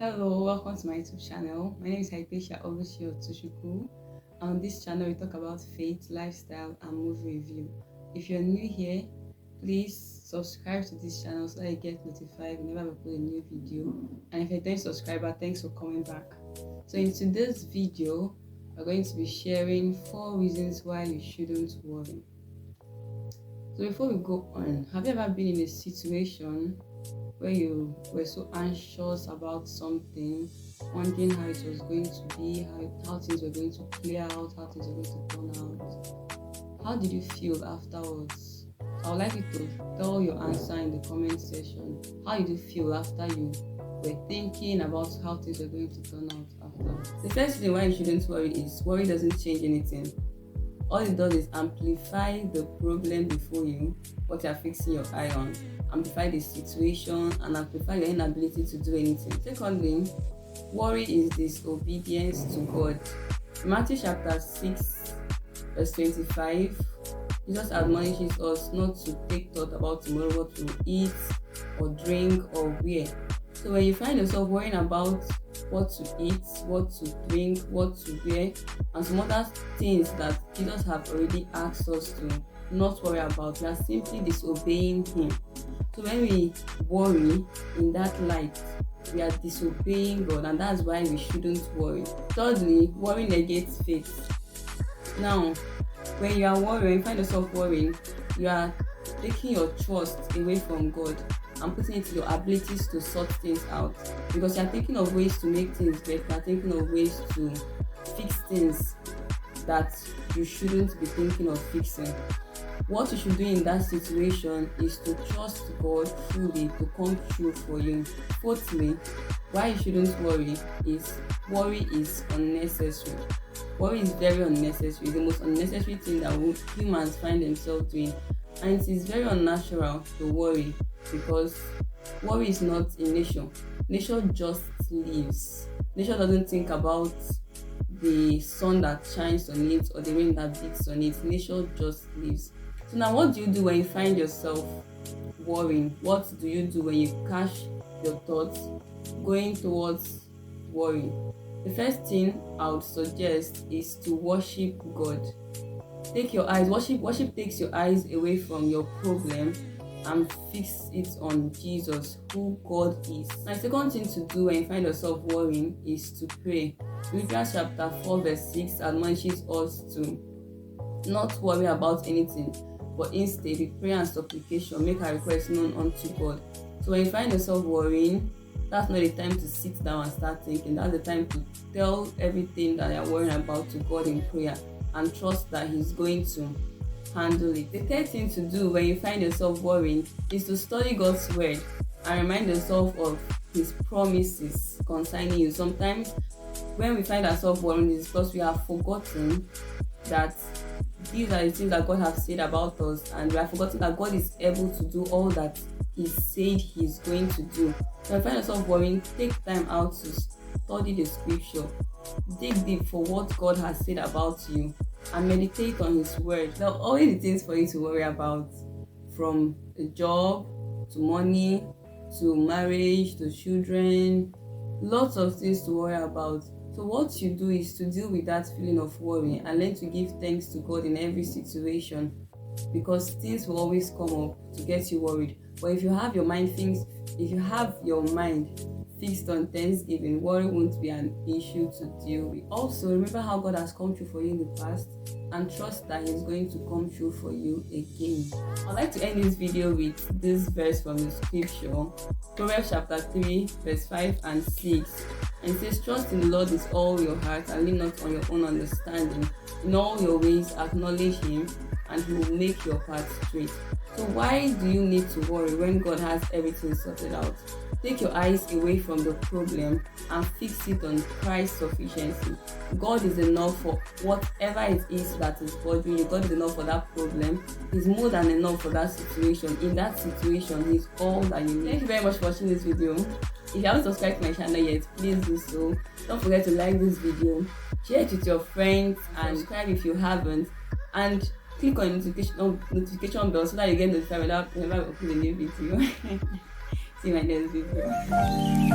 Hello, welcome to my YouTube channel. My name is Hypatia Obushi Otushuku. On this channel, we talk about faith, lifestyle, and movie review. If you're new here, please subscribe to this channel so that you get notified whenever we put a new video. And if you're a new subscriber, thanks for coming back. So in today's video, we're going to be sharing 4 reasons why you shouldn't worry. So before we go on, have you ever been in a situation where you were so anxious about something, wondering how it was going to be, how things were going to play out, how things were going to turn out? How did you feel afterwards? I would like you to tell your answer in the comment section. How did you feel after you were thinking about how things were going to turn out after? The first thing why you shouldn't worry is worry doesn't change anything. All it does is amplify the problem before you, what you're fixing your eye on, amplify the situation, and amplify your inability to do anything. Secondly, worry is disobedience to God. In Matthew chapter 6, verse 25, Jesus admonishes us not to take thought about tomorrow, what to eat or drink or wear. So when you find yourself worrying about what to eat, what to drink, what to wear, and some other things that Jesus have already asked us to not worry about, we are simply disobeying Him. So when we worry in that light, we are disobeying God, and that's why we shouldn't worry. Thirdly, worry negates faith. Now, when you are worrying, when you find yourself worrying, you are taking your trust away from God and putting it to your abilities to sort things out, because you're thinking of ways to make things better, thinking of ways to fix things that you shouldn't be thinking of fixing. What you should do in that situation is to trust God fully to come through for you. Fourthly, why you shouldn't worry is unnecessary. Worry is very unnecessary, the most unnecessary thing that humans find themselves doing, and it is very unnatural to worry, because worry is not in nature. Nature just lives. Nature doesn't think about the sun that shines on it or the rain that beats on it. Nature just lives. So now, what do you do when you find yourself worrying? What do you do when you catch your thoughts going towards worry? The first thing I would suggest is to worship God. Take your eyes, worship takes your eyes away from your problem and fix it on Jesus, who God is. My second thing to do when you find yourself worrying is to pray. Philippians chapter 4 verse 6 admonishes us to not worry about anything, but instead with prayer and supplication make our requests known unto God. So when you find yourself worrying, that's not the time to sit down and start thinking. That's the time to tell everything that you're worrying about to God in prayer and trust that He's going to handle it. The third thing to do when you find yourself worrying is to study God's word and remind yourself of His promises concerning you. Sometimes when we find ourselves worrying, it's because we have forgotten that these are the things that God has said about us, and we have forgotten that God is able to do all that He said He's going to do. When you find yourself worrying, take time out to study the scripture, dig deep for what God has said about you, and meditate on His word. There are always things for you to worry about, from a job to money to marriage to children, lots of things to worry about. So what you do is to deal with that feeling of worry and learn to give thanks to God in every situation, because things will always come up to get you worried. But if you have your mind fixed on Thanksgiving, worry won't be an issue to deal with. Also, remember how God has come through for you in the past and trust that He's going to come through for you again. I'd like to end this video with this verse from the scripture, Proverbs chapter 3 verse 5 and 6. And it says, trust in the Lord with all your heart and lean not on your own understanding. In all your ways acknowledge Him, and He will make your path straight. So why do you need to worry when God has everything sorted out? Take your eyes away from the problem and fix it on Christ's sufficiency. God is enough for whatever it is that is bothering you. God is enough for that problem. He's more than enough for that situation. In that situation, He's all that you need. Thank you very much for watching this video. If you haven't subscribed to my channel yet, please do so. Don't forget to like this video, share it with your friends, and subscribe if you haven't. And click on notification bell so that you get notified whenever I upload a new video. See you in my next video.